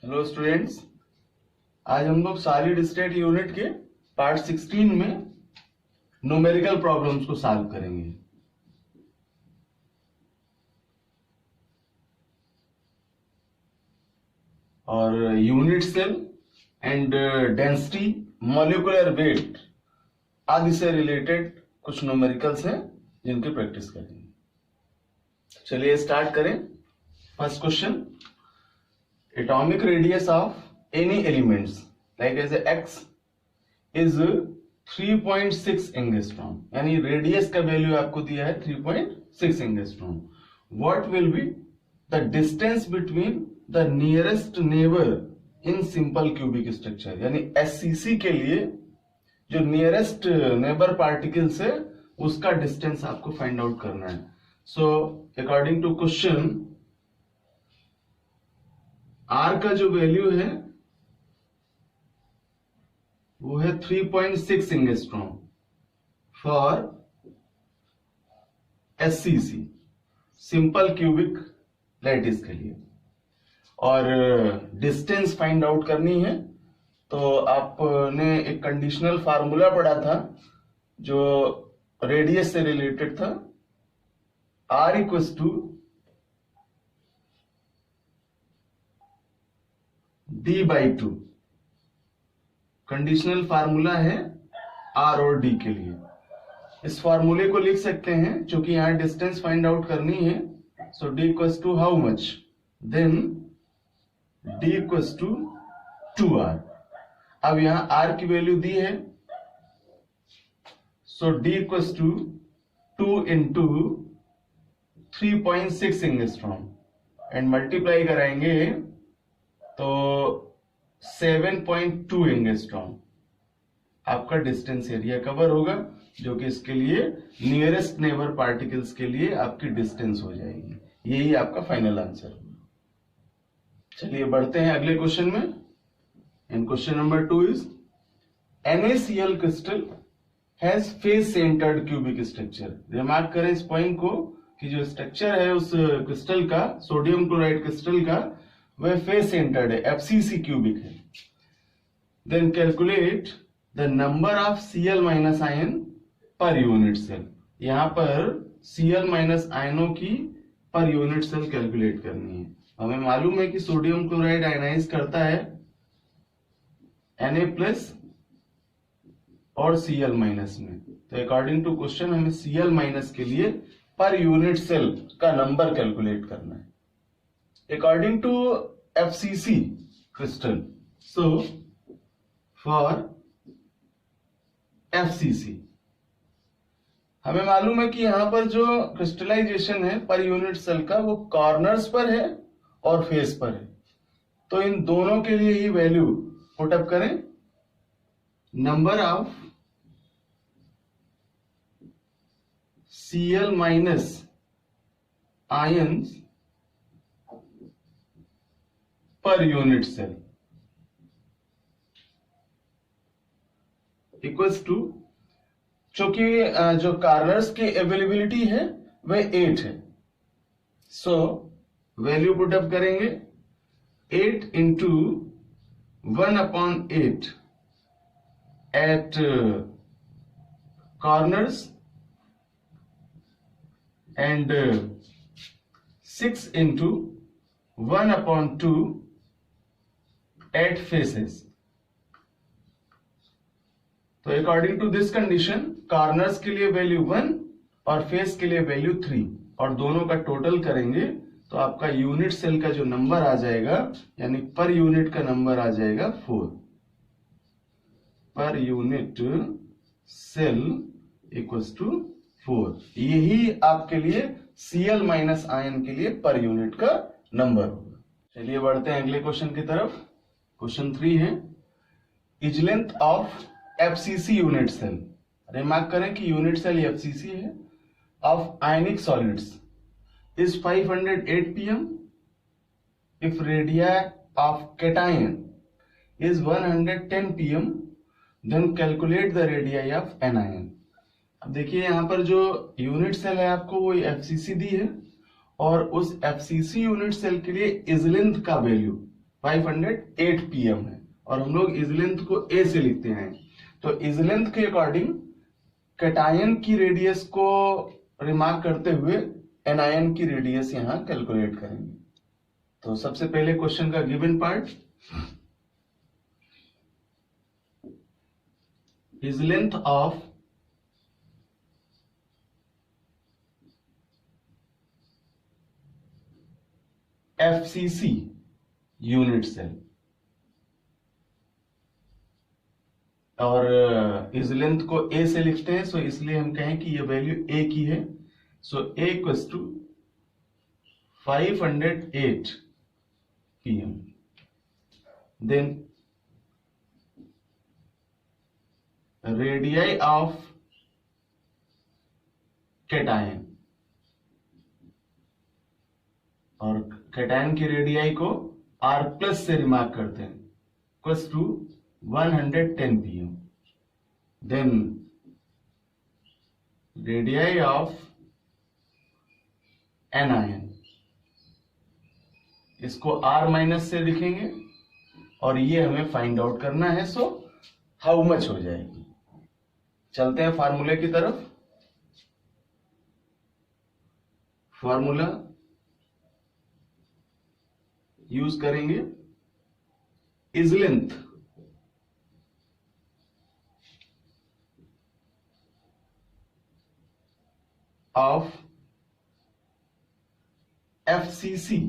Hello students, आज हम लोग सॉलिड स्टेट यूनिट के पार्ट 16 में न्यूमेरिकल प्रॉब्लम्स को सॉल्व करेंगे। और unit cell and density, molecular weight आदि से रिलेटेड कुछ न्यूमेरिकल्स हैं जिनकी प्रैक्टिस करेंगे। चलिए स्टार्ट करें। First question, atomic radius of any elements like as x is 3.6 angstrom, यानी रेडियस का वैल्यू आपको दिया है 3.6 angstrom. What will be the distance between the nearest neighbour in simple cubic structure, यानी एससीसी के लिए जो नियरेस्ट नेबर पार्टिकल्स है उसका डिस्टेंस आपको फाइंड आउट करना है। So according to question, R का जो वैल्यू है वो है 3.6 angstrom for SCC, simple cubic lattice के लिए, और डिस्टेंस फाइंड आउट करनी है। तो आपने एक कंडीशनल फार्मूला पढ़ा था जो रेडियस से रिलेटेड था, R equals to D by 2। Conditional formula है आर और डी के लिए। इस फार्मूले को लिख सकते हैं, क्योंकि यहां डिस्टेंस फाइंड आउट करनी है। So D equals to how much, then D equals to 2r। अब यहां r की वैल्यू दी है, so D equals to 2 into 3.6 angstrom and multiply कराएंगे तो 7.2 एंगस्ट्रॉम आपका डिस्टेंस एरिया कवर होगा, जो कि इसके लिए नियरेस्ट नेबर पार्टिकल्स के लिए आपकी डिस्टेंस हो जाएगी। यही आपका फाइनल आंसर होगा। चलिए बढ़ते हैं अगले क्वेश्चन में। And question number 2 is NaCl crystal has face centred cubic structure. Remark करें इस पॉइंट को कि जो स्ट्रक्चर है उस क्रिस्टल का, सोडियम क्लोराइड क्रिस्टल का, वह फेस सेंटर्ड है, एफसीसी क्यूबिक है। Then calculate the number of Cl minus ion per unit cell. यहां पर Cl माइनस आयनों की पर यूनिट सेल कैलकुलेट करनी है। हमें मालूम है कि सोडियम क्लोराइड आयनाइज करता है Na प्लस और Cl माइनस में। तो अकॉर्डिंग टू क्वेश्चन हमें Cl माइनस के लिए पर यूनिट सेल का नंबर कैलकुलेट करना है according to FCC crystal. So for FCC हमें मालूम है कि यहां पर जो क्रिस्टलाइजेशन है पर यूनिट सेल का वो कॉर्नर्स पर है और फेस पर है। तो इन दोनों के लिए ही वैल्यू पुटअप करें। Number of Cl minus ions per unit cell equals to, चूंकि जो कार्नर्स की अवेलेबिलिटी है वह 8 है, सो वैल्यू पुटअप करेंगे 8 into 1/8 at corners and 6 into 1/2 at faces. तो according to this condition corners के लिए वैल्यू 1 और फेस के लिए वैल्यू 3, और दोनों का टोटल करेंगे तो आपका यूनिट सेल का जो नंबर आ जाएगा, यानी पर यूनिट का नंबर आ जाएगा 4। पर यूनिट सेल इक्वल्स टू 4। यही आपके लिए Cl माइनस आयन के लिए पर यूनिट का नंबर होगा। चलिए बढ़ते हैं अगले क्वेश्चन की तरफ। क्वेश्चन 3 है, edge length of FCC unit cell. Remark करें कि यूनिट सेल एफसीसी है of ionic solids is 508 pm if radii of cation is 110 pm, then calculate the radii of anion. अब देखिए यहां पर जो यूनिट सेल है आपको वो एफसीसी दी है, और उस एफसीसी यूनिट सेल के लिए इज लेंथ का वैल्यू 508 pm है और हम लोग इज लेंथ को ए से लिखते हैं, तो इज लेंथ के अकॉर्डिंग कैटायन की रेडियस को रिमार्क करते हुए एनायन की रेडियस यहां कैलकुलेट करेंगे। तो सबसे पहले क्वेश्चन का given part, edge length of FCC unit cell, और इस लेंथ को ए से लिखते हैं, सो इसलिए हम कहें कि ये वैल्यू ए की है। So A equals to 508 pm। Then radii of cation, और कैटायन की रेडियाई को R प्लस से रिमार्क करते हैं, equals to 110 pm। Then radii of anion, इसको R माइनस से लिखेंगे और ये हमें फाइंड आउट करना है, सो हाउ मच हो जाएगी। चलते हैं फार्मूले की तरफ। फार्मूला यूज करेंगे, edge length of FCC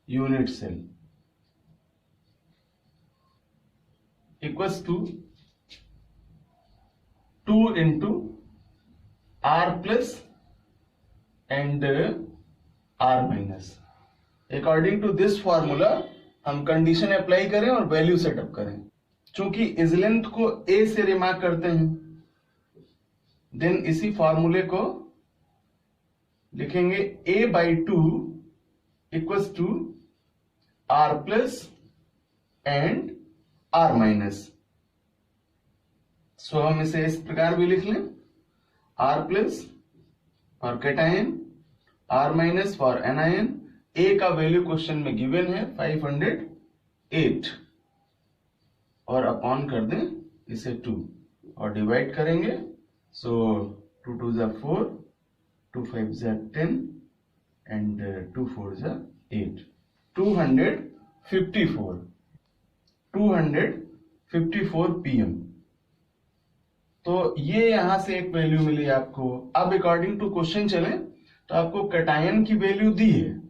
unit cell equals to 2 into R plus and R minus। According to this formula हम कंडीशन अप्लाई करें और वैल्यू सेटअप करें। चूंकि इज लेंथ को ए से रिमार्क करते हैं, देन इसी फॉर्मूले को लिखेंगे a/2 equals to R plus and R minus. So हम इसे इस प्रकार भी लिख लें, R plus for cation, R minus for anion. A का वैल्यू क्वेश्चन में गिवन है 508, और अपॉन कर दें इसे 2 और डिवाइड करेंगे। सो 2 2 जा 4, 2 5 जा 10 एंड 2 4 जा 8, 254 pm। तो ये यहां से एक वैल्यू मिली आपको। अब अकॉर्डिंग टू क्वेश्चन चलें तो आपको कैटायन की वैल्यू दी है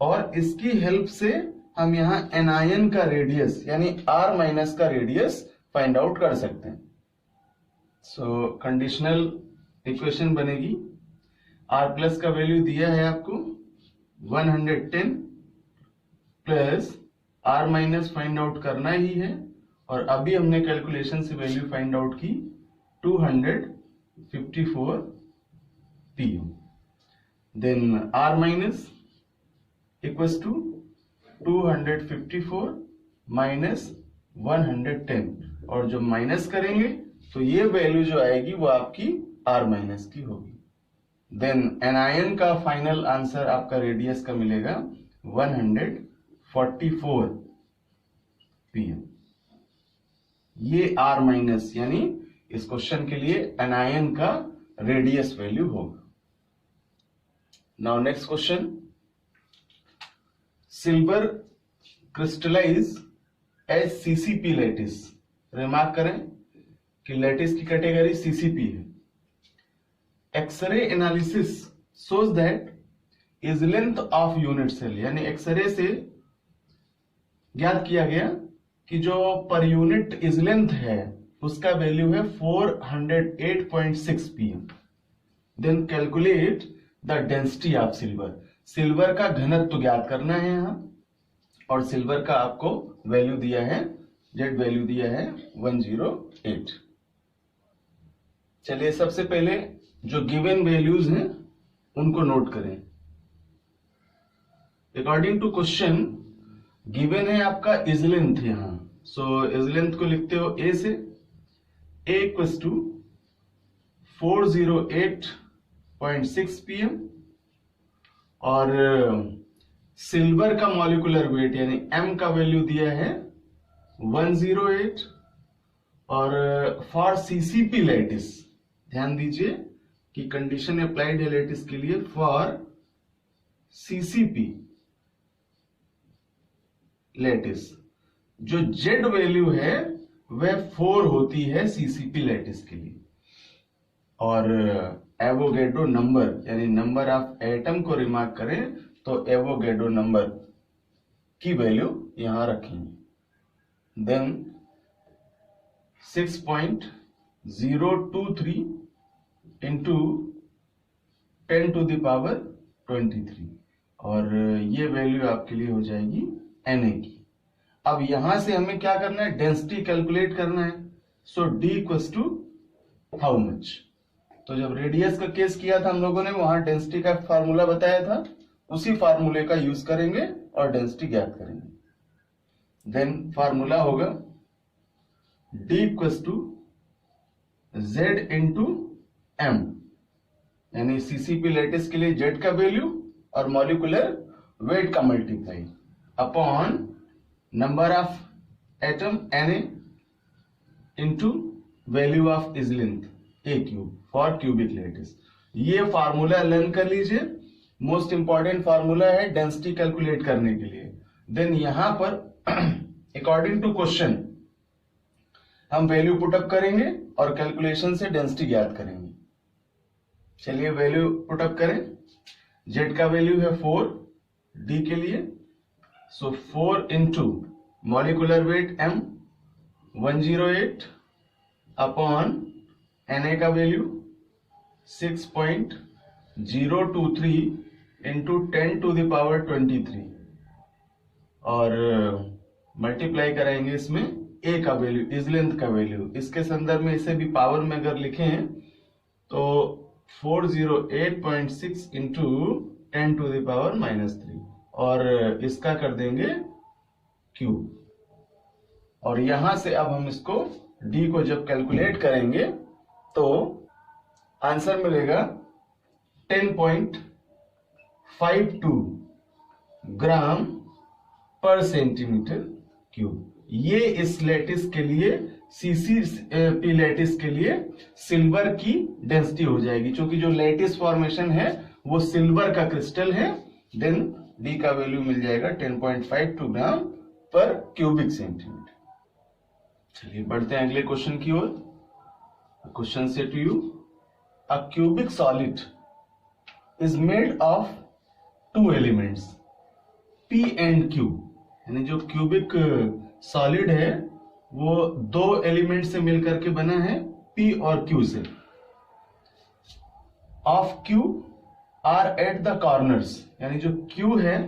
और इसकी हेल्प से हम यहाँ एनायन का रेडियस यानी R माइनस का रेडियस फाइंड आउट कर सकते हैं। सो कंडीशनल इक्वेशन बनेगी, R प्लस का वैल्यू दिया है आपको 110 plus R minus find out करना ही है, और अभी हमने कैलकुलेशन से वैल्यू फाइंड आउट की 254 pm। Then R minus equals to 254 minus 110, और जो माइनस करेंगे तो ये वैल्यू जो आएगी वो आपकी R माइनस की होगी। देन एनायन का फाइनल आंसर आपका रेडियस का मिलेगा 144 pm। ये R माइनस यानी इस क्वेश्चन के लिए एनायन का रेडियस वैल्यू होगा। Now next question, silver crystallize as CCP lattice. Remark करें कि लैटिस की कैटेगरी CCP है। X ray analysis shows that edge length of unit cell, यानी एक्सरे से ज्ञात किया गया कि जो पर यूनिट इज लेंथ है उसका वैल्यू है 408.6 pm। Then calculate the density of silver. Silver का घनत्व ज्ञात करना है यहां, और सिल्वर का आपको वैल्यू दिया है, जेड वैल्यू दिया है 108। चलिए सबसे पहले जो गिवन वैल्यूज हैं उनको नोट करें। अकॉर्डिंग टू क्वेश्चन गिवन है आपका इज लेंथ यहां, सो इज लेंथ को लिखते हो ए से, ए इक्वल्स टू 408.6 pm, और सिल्वर का मॉलिक्यूलर वेट यानी m का वैल्यू दिया है 108 और फॉर सीसीपी लैटिस ध्यान दीजिए कि कंडीशन अप्लाइड है लैटिस के लिए फॉर सीसीपी लैटिस जो जेड वैल्यू है वह 4 होती है सीसीपी लैटिस के लिए और एवोगैड्रो नंबर यानी नंबर ऑफ एटम को रिमार्क करें तो एवोगैड्रो नंबर की वैल्यू यहां रखेंगे then 6.023 into 10 to the power 23 और ये वैल्यू आपके लिए हो जाएगी Na की। अब यहां से हमें क्या करना है, डेंसिटी कैलकुलेट करना है। So D equals to how much. तो जब रेडियस का केस किया था हम लोगों ने वहां डेंसिटी का फार्मूला बताया था, उसी फार्मूले का यूज करेंगे और डेंसिटी ज्ञात करेंगे। देन फार्मूला होगा D equals to Z into M यानी सीसीपी लैटिस के लिए Z का वैल्यू और मॉलिक्यूलर वेट का multiply upon number of atom Na into value of edge length A cube for cubic lattice. ये फार्मूला लर्न कर लीजिए, मोस्ट इंपॉर्टेंट फार्मूला है डेंसिटी कैलकुलेट करने के लिए। देन यहां पर अकॉर्डिंग टू क्वेश्चन हम वैल्यू पुटअप करेंगे और कैलकुलेशन से डेंसिटी ज्ञात करेंगे। चलिए वैल्यू पुटअप करें। Z का वैल्यू है 4 D के लिए, so 4 into molecular weight M 108 upon Na का value 6.023 into 10 to the power 23 और मल्टीप्लाई कराएंगे इसमें A का वैल्यू, इज लेंथ का वैल्यू। इसके संदर्भ में इसे भी पावर में अगर लिखें तो 408.6 इंटू 10 टू द पावर -3 और इसका कर देंगे क्यूब। और यहां से अब हम इसको D को जब कैलकुलेट करेंगे तो आंसर मिलेगा 10.52 ग्राम पर सेंटीमीटर क्यूब। ये इस लैटिस के लिए सीसीपी लैटिस के लिए सिल्वर की डेंसिटी हो जाएगी, क्योंकि जो लैटिस फॉर्मेशन है वो सिल्वर का क्रिस्टल है। देन डी का वैल्यू मिल जाएगा 10.52 ग्राम पर क्यूबिक सेंटीमीटर। चलिए बढ़ते हैं अगले क्वेश्चन की ओर। क्वेश्चन से to you, a cubic solid is made of 2 elements P and Q, यानी जो क्यूबिक सॉलिड है वो 2 एलिमेंट से मिलकर के बना है P और Q से। Of Q are at the corners, यानी जो Q है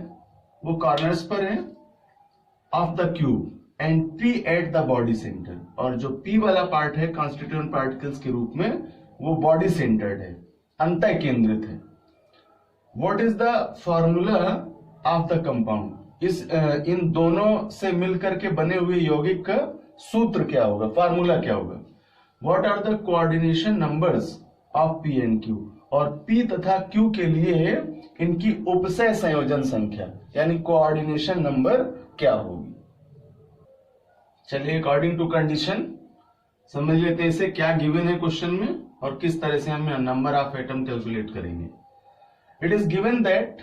वो कॉर्नर्स पर है of the cube and P at the body centre, और जो P वाला पार्ट है कॉन्स्टिट्यूएंट पार्टिकल्स के रूप में वो बॉडी सेंटर्ड है, अंतः केंद्रित है। What is the formula of the compound, इन दोनों से मिलकर के बने हुए यौगिक का सूत्र क्या होगा, फार्मूला क्या होगा। What are the coordination numbers of P and Q, और P तथा Q के लिए इनकी उपसय संयोजन संख्या यानी कोऑर्डिनेशन नंबर क्या होगी। चलिए अकॉर्डिंग टू कंडीशन समझ लेते हैं इसे क्या गिवन है क्वेश्चन में और किस तरह से हम नंबर ऑफ एटम कैलकुलेट करेंगे। It is given that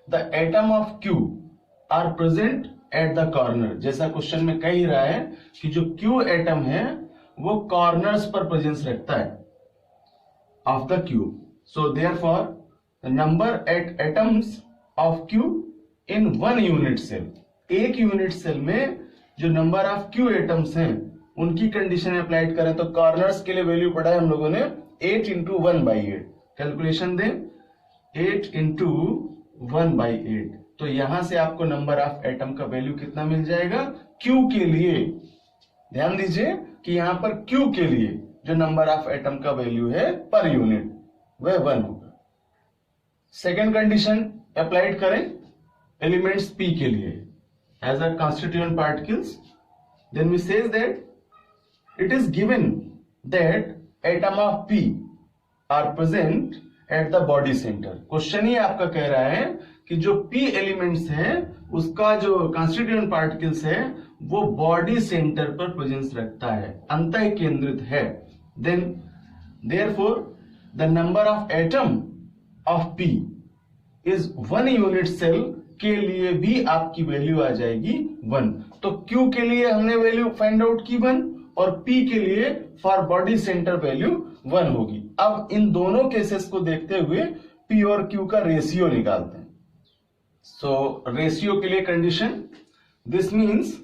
the atom of Q are present at the corner, जैसा क्वेश्चन में कह ही रहा है कि जो Q एटम है वो कॉर्नर्स पर प्रेजेंस रखता है of the cube. So therefore the number at atoms of Q in 1 unit cell, एक यूनिट सेल में जो नंबर ऑफ Q एटम्स हैं उनकी कंडीशन अप्लाइड करें तो कॉर्नर्स के लिए वैल्यू पढ़ा है हम लोगों ने 8 इंटू 1/8। कैलकुलेशन दें 8 इंटू 1/8, तो यहां से आपको नंबर ऑफ एटम का वैल्यू कितना मिल जाएगा Q के लिए। ध्यान दीजिए कि यहां पर Q के लिए जो नंबर ऑफ एटम का वैल्यू है पर यूनिट वह 1 होगा। सेकेंड कंडीशन अप्लाइड करें एलिमेंट्स P के लिए as a constituent particles, then we says that it is given that atom of P are present at the body center। Question ही आपका कह रहा है कि जो p एलिमेंट्स है उसका जो कंस्टिट्यूएंट पार्टिकल्स है वो बॉडी सेंटर पर प्रेजेंस रखता है, अंतः केंद्रित है, then therefore the number of atom of p is 1 unit cell के लिए भी आपकी वैल्यू आ जाएगी 1। तो Q के लिए हमने वैल्यू फाइंड आउट की 1 और P के लिए फॉर बॉडी सेंटर वैल्यू 1 होगी। अब इन दोनों केसेस को देखते हुए P और Q का रेशियो निकालते हैं। सो रेशियो के लिए condition, this means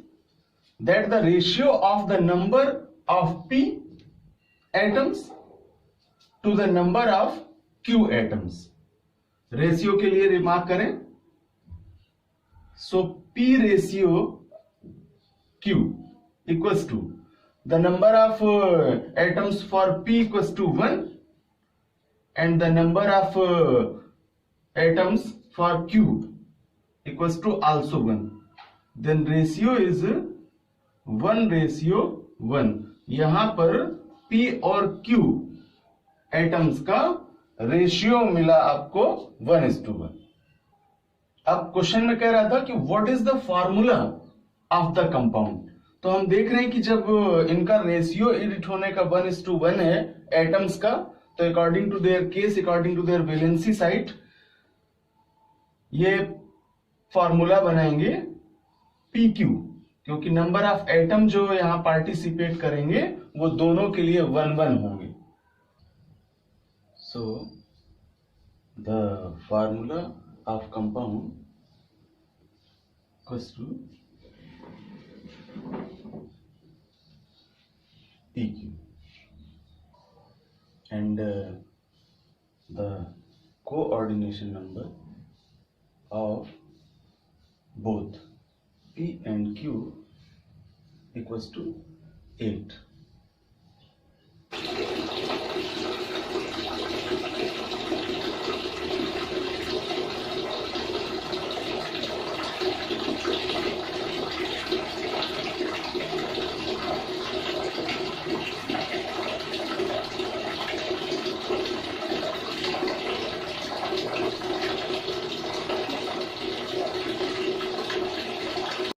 that the ratio of the number of P atoms to the number of Q atoms. Ratio के लिए रिमार्क करें, so P ratio Q equals to the number of atoms for P equals to 1 and the number of atoms for Q equals to also 1. Then ratio is 1:1. यहां पर P और Q atoms का ratio मिला आपको 1:1। अब question में कह रहा था कि what is the formula of the compound. तो हम देख रहे हैं कि जब इनका रेशियो इट होने का 1:1 है एटम्स का, तो according to their case, according to their valency site, ये फॉर्मूला बनाएंगे PQ, क्योंकि नंबर ऑफ एटम जो यहां पार्टिसिपेट करेंगे वो दोनों के लिए 1:1 होंगे। So the formula of compound equals to PQ and the coordination number of both P and Q equals to 8.